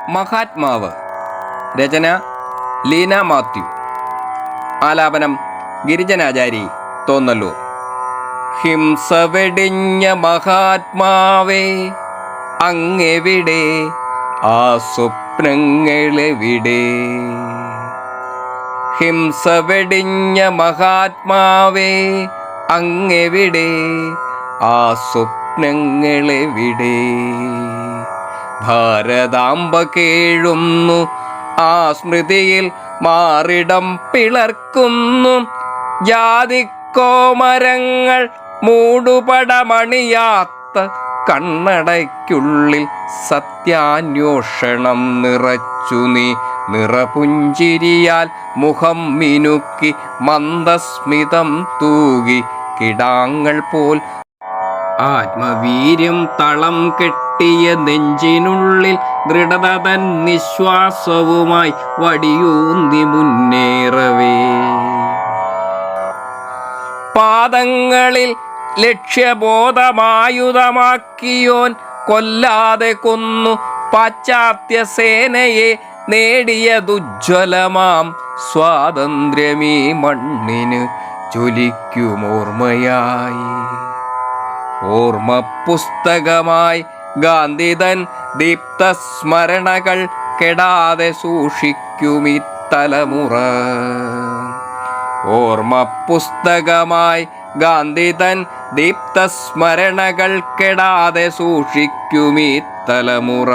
മഹാത്മാവ്. രചന ലീന മാത്യു. ആലാപനം ഗിരിജനാചാരി, തോന്നല്ലൂർ. ഹിംസ വെടിഞ്ഞ മഹാത്മാവേ, അങ്ങെവിടെ? ആ സ്വപ്നങ്ങളെവിടെ? ഹിംസ വെടിഞ്ഞ മഹാത്മാവേ, അങ്ങെവിടെ? ആ സ്വപ്നങ്ങളെവിടെ? ഭാരതാംബ കേഴുന്നു, ആ സ്മൃതിയിൽ മാറിടം പിളർക്കുന്നു. ജാതിക്കോമരങ്ങൾ മൂടുപടമണിയാത്ത കണ്ണടയ്ക്കുള്ളിൽ സത്യാന്വേഷണം നിറച്ചു നീ. നിറപുഞ്ചിരിയാൽ മുഖം മിനുക്കി മന്ദസ്മിതം തൂകി കിടാങ്ങൾ പോൽ ആത്മവീര്യം തളം കെട്ടിയ നെഞ്ചിനുള്ളിൽ ദൃഢതൻ നിശ്വാസവുമായി വടിയൂന്നി മുന്നേറവേ. പാദങ്ങളിൽ ലക്ഷ്യബോധമായുധമാക്കിയോൻ കൊല്ലാതെ കൊന്നു പാശ്ചാത്യ സേനയെ നേടിയതുജ്വലമാം സ്വാതന്ത്ര്യമീ മണ്ണിന് ജ്വലിക്കുമോർമ്മയായി. ഓർമ്മ പുസ്തകമായി ഗാന്ധിതൻ ദീപ്ത സ്മരണകൾ കെടാതെ സൂക്ഷിക്കുമീ തലമുറ. ഓർമ്മ പുസ്തകമായി ഗാന്ധിതൻ ദീപ്ത സ്മരണകൾ കെടാതെ സൂക്ഷിക്കുമീ തലമുറ.